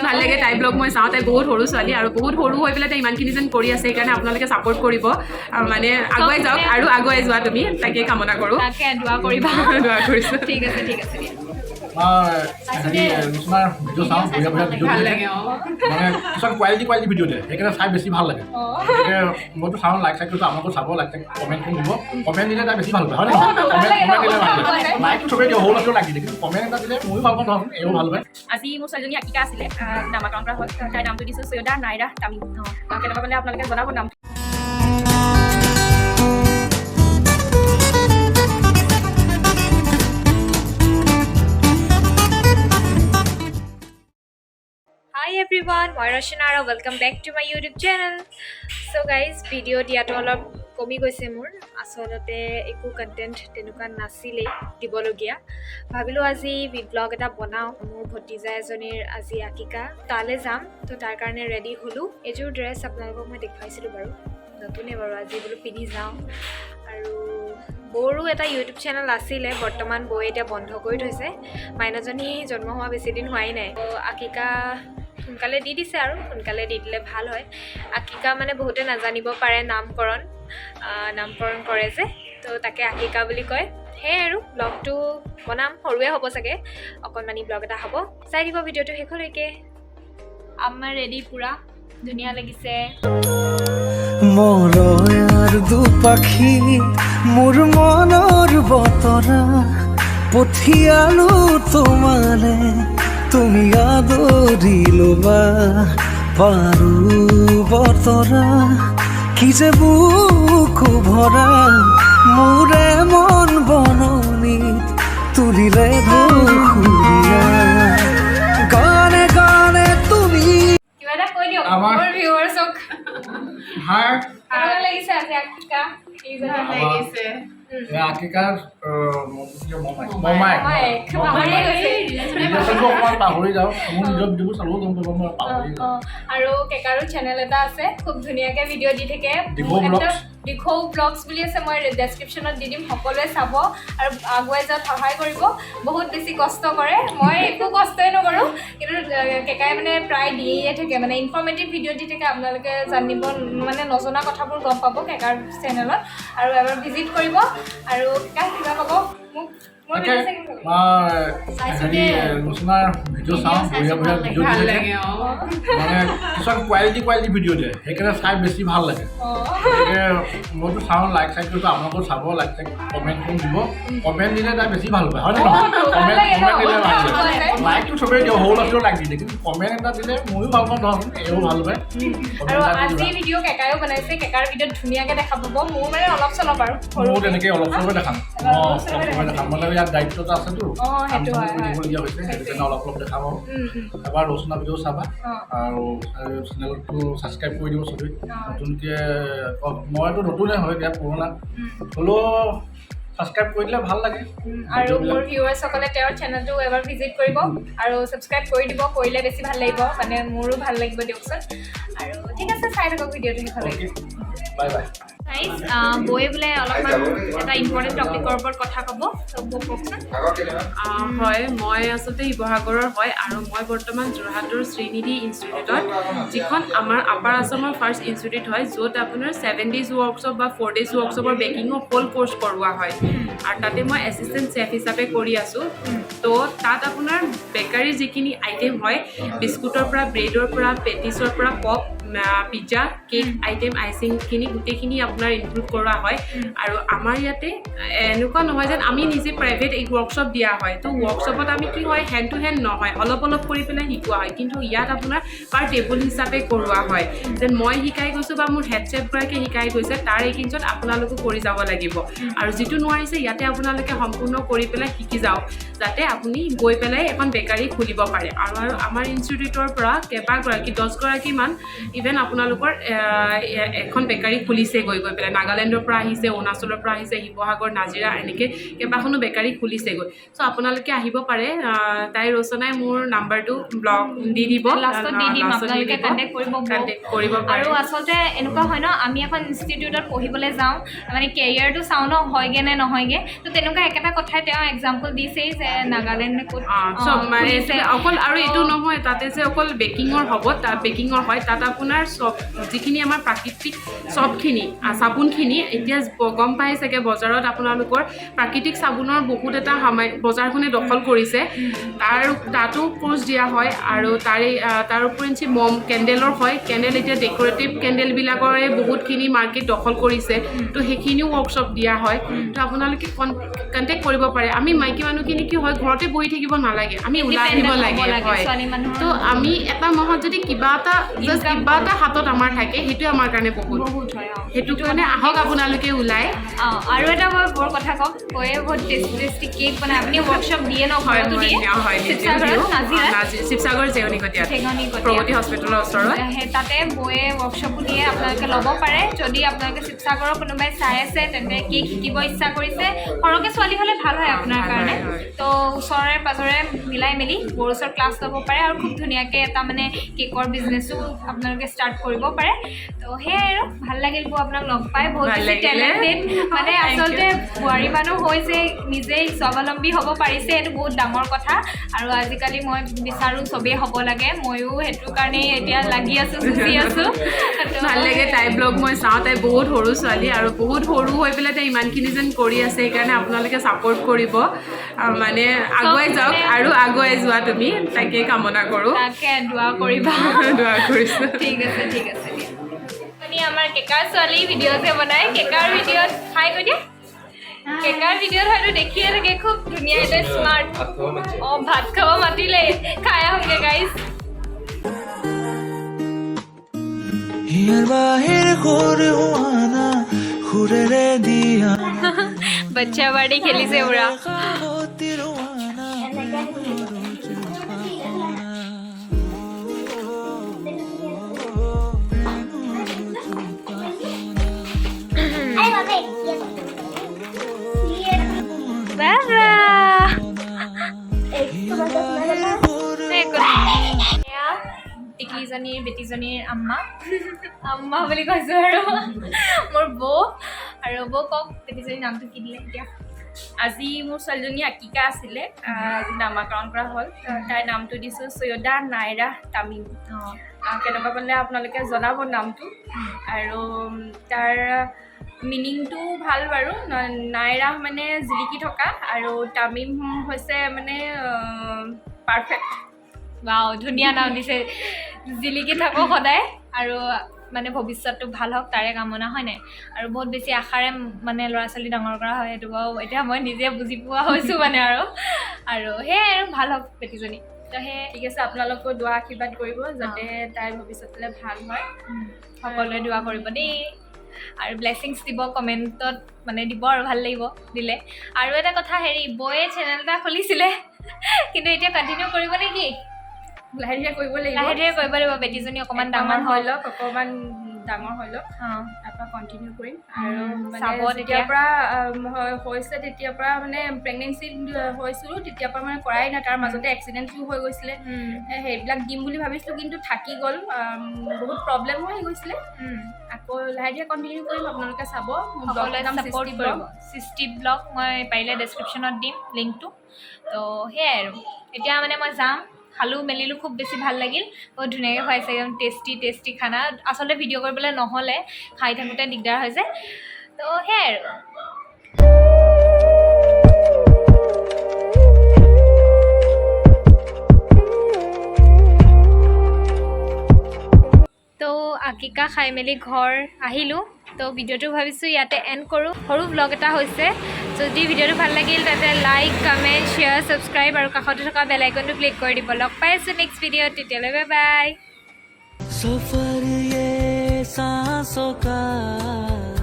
ভাল লাগে তাই ব্লগ মই চাওঁ তাই বহুত সৰু ছোৱালী আৰু বহুত সৰু হৈ পেলাই তাই ইমানখিনি যেন কৰি আছে সেইকাৰণে আপোনালোকে ছাপোৰ্ট কৰিব মানে আগুৱাই যাওক আৰু আগুৱাই যোৱা তুমি তাকে কামনা কৰোঁ তাকে দোৱা কৰিবা দোৱা কৰিছোঁ ঠিক আছে দিয়া কিছুমান ভিডিঅ' চাওঁ বঢ়িয়া বঢ়িয়া ভিডিঅ' ভাল লাগে মানে কিছুমান কোৱালিটি ভিডিঅ' দিয়ে সেইকাৰণে চাই বেছি ভাল লাগে মইতো চাওঁ লাইক চাইক কৰিছোঁ আপোনালোকেও চাব লাইক চাইক কমেণ্ট দিব কমেণ্ট দিলে তাই বেছি ভাল পায় হয় নহয় কমেণ্ট দিলে ভাল লাগে লাইকটো চবেই দিয়ে সৰু ল'ৰাটো লাগি দিয়ে কিন্তু কমেণ্ট এটা দিলে ময়ো ভাল পাওঁ ধৰক এও ভাল পায় আজি মোৰ ছোৱালীজনী আকিকা আছিলে নামাকৰণ কৰা হ'ল তাইৰ নামটো দিছোঁ চৈয়দা নাইৰা তামিম কেনেকুৱা পালে আপোনালোকে জনাব নাম Hi everyone, মই ৰচনা আৰু welcome back to my YouTube channel so' guys video' দিয়াটো অলপ কমি গৈছে মোৰ আচলতে একো কণ্টেণ্ট তেনেকুৱা নাছিলেই দিবলগীয়া ভাবিলোঁ আজি ব্লগ এটা বনাওঁ মোৰ ভতিজা এজনীৰ আজি আকিকা তালৈ যাম তো তাৰ কাৰণে ৰেডি হ'লোঁ এযোৰ ড্ৰেছ আপোনালোকক মই দেখুৱাইছিলোঁ বাৰু নতুনে বাৰু আজি বোলো পিন্ধি যাওঁ আৰু বৌৰো এটা ইউটিউব চেনেল আছিলে বৰ্তমান বৌয়ে এতিয়া বন্ধ কৰি থৈছে মাইনাজনী জন্ম হোৱা বেছি দিন হোৱাই নাই আকিকা সোনকালে দি দিছে আৰু সোনকালে দি দিলে ভাল হয় আকিকা মানে বহুতে নাজানিব পাৰে নামকৰণ কৰে যে তো তাকে আকিকা বুলি কয় সেয়াই আৰু ব্লগটো বনাম সৰুৱে হ'ব চাগে অকণমানি ব্লগ এটা হ'ব চাই দিব ভিডিঅ'টো শেষলৈকে আমাৰ ৰেডি পুৰা ধুনীয়া লাগিছে মৰয়াৰ দুপাখি মোৰ মনৰ বতৰা পঠিয়ালো তোমালে তুমি আদৰি ল'বা পাৰো বতৰা কি যে বুকু ভৰা মোৰে মন বননিত তুলিলে ধুৰীয়া গানে গানে তুমি কিবা এটা কৈ দিয়ক আমাৰ মোৰ ভিউৱাৰ্ছক হাই কেনেকুৱা লাগিছে আজি আকিকা লাগিছে আকিকাৰ মমাই অকণমান পাহৰি যাওঁ মোৰ নিজৰ ভিডিঅ'বোৰ চালেও গম পাব মই পাহৰি যাওঁ আৰু কেকাৰো চেনেল এটা আছে খুব ধুনীয়াকৈ ভিডিঅ' দি থাকে দিখৌ ব্লগছ বুলি আছে মই ডেছক্ৰিপশ্যনত দি দিম সকলোৱে চাব আৰু আগুৱাই যোৱাত সহায় কৰিব বহুত বেছি কষ্ট কৰে মই একো কষ্টই নকৰোঁ কিন্তু কেকাই মানে প্ৰায় দিয়ে থাকে মানে ইনফৰ্মেটিভ ভিডিঅ' দি থাকে আপোনালোকে জানিব মানে নজনা কথাবোৰ গম পাব কেকাৰ চেনেলত আৰু এবাৰ ভিজিট কৰিব আৰু কেকা কিবা ক'ব মোক ৰচনাৰ ভিডিঅ' চাওঁ বঢ়িয়া বঢ়িয়া ভিডিঅ' ভাল দিয়ে লাগে মানে কিছুমান কোৱালিটি ভিডিঅ' দিয়ে সেইকাৰণে চাই বেছি ভাল লাগে গতিকে মইতো চাওঁ লাইক চাইক কৰিছোঁ আপোনালোকেও চাব লাইক চাইক কমেণ্ট দিব কমেণ্ট দিলে তাই বেছি ভাল পায় হয় নহয় কমেণ্ট দিলে ভাল লাগে লাইকটো চবেই দিয়ে সৰু ল'ৰাটো লাগি দিয়ে কিন্তু কমেণ্ট এটা দিলে ময়ো ভাল পাওঁ ধৰক এও ভাল পায় আৰু আজি ভিডিঅ' কেকায়ো বনাইছে কেকাৰ ভিডিঅ'ত ধুনীয়াকৈ দেখা পাব মোৰ মানে অলপ চলপ আৰু ময়ো তেনেকৈ অলপ চলপে দেখাম মানে ইয়াত দায়িত্ব এটা আছেতো দিবলগীয়া হৈছে সেইটো কাৰণে অলপ দেখাব এবাৰ ৰচনা ভিডিঅ' চাবা আৰু চেনেলটো ছাবস্ক্ৰাইব কৰি দিব চবেই নতুনকৈ মইতো নতুনে হয় এতিয়া পুৰণা হ'লেও ছাবস্ক্ৰাইব কৰি দিলে ভাল লাগে আৰু মোৰ ভিউৱাৰ্ছসকলে তেওঁৰ চেনেলটো এবাৰ ভিজিট কৰিব আৰু ছাবস্ক্ৰাইব কৰি দিব কৰিলে বেছি ভাল লাগিব মানে মোৰো ভাল লাগিব দিয়কচোন আৰু ঠিক আছে চাই থাকক ভিডিঅ'টো শেষলৈকে বাই বাই বৌয়ে বোলে অলপমান এটা ইম্পৰ্টেণ্ট টপিকৰ ওপৰত কথা ক'ব কওকচোন হয় মই আচলতে শিৱসাগৰৰ হয় আৰু মই বৰ্তমান যোৰহাটৰ শ্ৰীনিধি ইনষ্টিটিউটত যিখন আমাৰ আপাৰ আছামৰ ফাৰ্ষ্ট ইনষ্টিটিউট হয় য'ত আপোনাৰ 7 days ৱৰ্কশ্বপ বা 4 days ৱৰ্কশ্বপৰ বেকিঙৰ হোল ক'ৰ্চ কৰোৱা হয় আৰু তাতে মই এছিষ্টেণ্ট চেফ হিচাপে কৰি আছোঁ তো তাত আপোনাৰ বেকাৰীৰ যিখিনি আইটেম হয় বিস্কুটৰ পৰা ব্ৰেডৰ পৰা পেটিছৰ পৰা পপ পিজ্জা কেক আইটেম আইচিংখিনি গোটেইখিনি আপোনাৰ ইনক্লুড কৰা হয় আৰু আমাৰ ইয়াতে এনেকুৱা নহয় যেন আমি নিজে প্ৰাইভেট এই ৱৰ্কশ্বপ দিয়া হয় তো ৱৰ্কশ্বপত আমি কি হয় হেণ্ড টু হেণ্ড নহয় অলপ কৰি পেলাই শিকোৱা হয় কিন্তু ইয়াত আপোনাৰ পাৰ টেবুল হিচাপে কৰোৱা হয় যেন মই শিকাই গৈছোঁ বা মোৰ হেড চেফগৰাকীয়ে শিকাই গৈছে তাৰ এইখিনিত আপোনালোকো কৰি যাব লাগিব আৰু যিটো নোৱাৰিছে ইয়াতে আপোনালোকে সম্পূৰ্ণ কৰি পেলাই শিকি যাওক যাতে আপুনি গৈ পেলাই এখন বেকাৰী খুলিব পাৰে আৰু আমাৰ ইনষ্টিটিউটৰ পৰা কেইবাগৰাকী 10গৰাকীমান ইভেন আপোনালোকৰ এখন বেকাৰী খুলিছে গৈ গৈ পেলাই নাগালেণ্ডৰ পৰা আহিছে, অৰুণাচলৰ পৰা আহিছে, শিৱসাগৰ, নাজিৰা এনেকৈ কেইবাখনো বেকাৰী খুলিছেগৈ। চ' আপোনালোকে আহিব পাৰে। তাই ৰচনাই মোৰ নাম্বাৰটো ব্লগ দি দিব, লাষ্টত দি দিম, আপোনালোকে কণ্টেক্ট কৰিব পাৰে। আৰু আচলতে এনেকুৱা হয় ন, আমি এখন ইনষ্টিটিউটত পঢ়িবলৈ যাওঁ, মানে কেৰিয়াৰটো চাওঁ ন, হয়গে নে নহয়গে। তো তেনেকুৱা একেটা কথাই তেওঁ এক্সাম্পল দিছেই যে নাগালেণ্ড ক'ত অকল আৰু এইটো নহয় তাতে যে অকল বেকিঙৰ হ'ব, তাত বেকিঙৰ হয়, তাত আপোনাৰ চব যিখিনি আমাৰ প্ৰাকৃতিক চবখিনি চাবোনখিনি এতিয়া গম পাই চাগে বজাৰত আপোনালোকৰ প্ৰাকৃতিক চাবোনৰ বহুত এটা বজাৰখনে দখল কৰিছে। তাতো কোৰ্চ দিয়া হয় আৰু তাৰ উপৰিঞ্চি মম কেণ্ডেলৰ হয়। কেণ্ডেল এতিয়া ডেক'ৰেটিভ কেণ্ডেলবিলাকৰে বহুতখিনি মাৰ্কেট দখল কৰিছে, তো সেইখিনিও ৱৰ্কশ্বপ দিয়া হয়। তো আপোনালোকে কণ্টেক্ট কৰিব পাৰে। আমি মাইকী মানুহখিনি কি হয়, ঘৰতে বহি থাকিব নালাগে, আমি ওলাই আহিব লাগে হয়। তো আমি এটা মাহত যদি কিবা এটা হাতত আমাৰ থাকে, সেইটোৱে আমাৰ কাৰণে বহুত হয়। সেইটো কাৰণে আহক আপোনালোকে ওলাই। আৰু এটা মই বৰ কথা ক'ম, বহুত টেষ্টি কেক বনাই আপুনি ৱৰ্কশ্বপ দিয়ে ন? শিৱসাগৰ জেউনিকটীয়া প্ৰগতি হস্পিটেলৰ ওচৰত তাতে বৌয়ে ৱৰ্কশ্বপো দিয়ে, আপোনালোকে ল'ব পাৰে। যদি আপোনালোকে শিৱসাগৰৰ কোনোবাই চাই আছে তেন্তে কেক শিকিব ইচ্ছা কৰিছে, সৰহকৈ ছোৱালী হ'লে ভাল হয় আপোনাৰ কাৰণে। তো ওচৰে পাজৰে মিলাই মেলি বৌৰ ওচৰত ক্লাছ ল'ব পাৰে আৰু খুব ধুনীয়াকৈ এটা মানে কেকৰ বিজনেছো আপোনালোকে ষ্টাৰ্ট কৰিব পাৰে। তো সেয়াই আৰু ভাল লাগিল বৌ আপোনাক লগ পাই, বহুত বেছি টেলেণ্টেড। মানে আচলতে বোৱাৰী মানুহ হৈছে নিজেই স্বাৱলম্বী হ'ব পাৰিছে, এইটো বহুত ডাঙৰ কথা। আৰু আজিকালি মই বিচাৰোঁ চবেই হ'ব লাগে, ময়ো সেইটো কাৰণেই এতিয়া লাগি আছোঁ, যুঁজি আছোঁ। ভাল লাগে তাই ব্লগ মই চাওঁ, তাই বহুত সৰু ছোৱালী আৰু বহুত সৰু হৈ পেলাই তাই ইমানখিনি যেন কৰি আছে। সেইকাৰণে আপোনালোকে ছাপোৰ্ট কৰিব, মানে আগুৱাই যাওক আৰু আগুৱাই যোৱা তুমি, তাকে কামনা কৰোঁ। তাকে দোৱা কৰিবা। দোৱা কৰিছোঁ। ঠিক আছে দিয়া। আপুনি আমাৰ কেকাৰ ছোৱালী ভিডিঅ' যে বনাই, কেকাৰ ভিডিঅ'ত হাই কৈ দিয়া। কেকাৰ ভিডিঅ'ত হয়তো দেখিয়ে থাকে, খুব ধুনীয়া এটা স্মাৰ্ট। ভাত খাব মাতিলে, খাই আহোঁগে গাইজ। বাচ্চা বাৰ্ডি খেলিছে পুৰা। টিকলিজনীৰ বেটীজনীৰ আম্মা বুলি কৈছোঁ আৰু মোৰ বৌ। আৰু বৌ কওক বেটীজনীৰ নামটো কি দিলে এতিয়া? আজি মোৰ ছোৱালীজনী আকিকা আছিলে, আজি নামাকৰণ কৰা হ'ল। তাইৰ নামটো দিছোঁ সৈয়দা নাইৰা তামিম। কেনেকুৱা পালে আপোনালোকে জনাব নামটো। আৰু তাৰ মিনিংটো ভাল বাৰু। নাইৰা মানে জিলিকি থকা আৰু তামিম হৈছে মানে পাৰফেক্ট। ৱাও, ধুনীয়া নাম দিছে। জিলিকি থাকক সদায় আৰু মানে ভৱিষ্যতটো ভাল হওক তাৰে কামনা, হয় নাই? আৰু বহুত বেছি আশাৰে মানে ল'ৰা ছোৱালী ডাঙৰ কৰা হয়, সেইটো বাৰু এতিয়া মই নিজে বুজি পোৱা হৈছোঁ মানে। আৰু সেয়াই আৰু ভাল হওক বেটীজনী। তো সেই ঠিক আছে, আপোনালোকেও দোৱা আশীৰ্বাদ কৰিব যাতে তাইৰ ভৱিষ্যতলৈ ভাল হয়। সকলোৱে দোৱা কৰিব দেই, আৰু ব্লেছিংছ দিব কমেণ্টত, মানে দিব আৰু ভাল লাগিব দিলে। আৰু এটা কথা, বৌয়ে চেনেল এটা খুলিছিলে, কিন্তু এতিয়া কণ্টিনিউ কৰিব নেকি? লাহে ধীৰে কৰিব লাগিব, বেটীজনী অকণমান ডাঙৰ হৈ লওক, তাৰপৰা কণ্টিনিউ কৰিম। আৰু চাব মানে যেতিয়াৰ পৰা হৈছে তেতিয়াৰ পৰা মানে প্ৰেগনেঞ্চি হৈছিলোঁ, তেতিয়াৰ পৰা মানে কৰাই নাই। তাৰ মাজতে এক্সিডেণ্টটো হৈ গৈছিলে, সেইবিলাক দিম বুলি ভাবিছিলোঁ কিন্তু থাকি গ'ল, বহুত প্ৰব্লেমো হৈ গৈছিলে। আকৌ লাহে ধীৰে কণ্টিনিউ কৰিম, আপোনালোকে চাব। সৃষ্টি ব্লগ মই পাৰিলে ডেছক্ৰিপশ্যনত দিম লিংকটো। তো সেয়াই আৰু এতিয়া মানে মই যাম, খালোঁ মেলিলোঁ, খুব বেছি ভাল লাগিল, বহুত ধুনীয়াকৈ খুৱাইছে, একদম টেষ্টি খানা। আচলতে ভিডিঅ' কৰিবলৈ নহ'লে, খাই থাকোঁতে দিগদাৰ হৈছে। তো সেয়াই আৰু তো আকিকা খাই মেলি ঘৰ আহিলোঁ। তো ভিডিঅ'টো ভাবিছোঁ ইয়াতে এণ্ড কৰোঁ, সৰু ব্লগ এটা হৈছে। যদি ভিডিঅ'টো ভাল লাগিল তেন্তে লাইক, কমেণ্ট, শ্বেয়াৰ, ছাবস্ক্ৰাইব আৰু কাষতে থকা বেল আইকনটো ক্লিক কৰি দিব। লগ পাই আছোঁ নেক্সট ভিডিঅ'ত, তেতিয়ালৈ বাই বাই। सफर ये सांसों का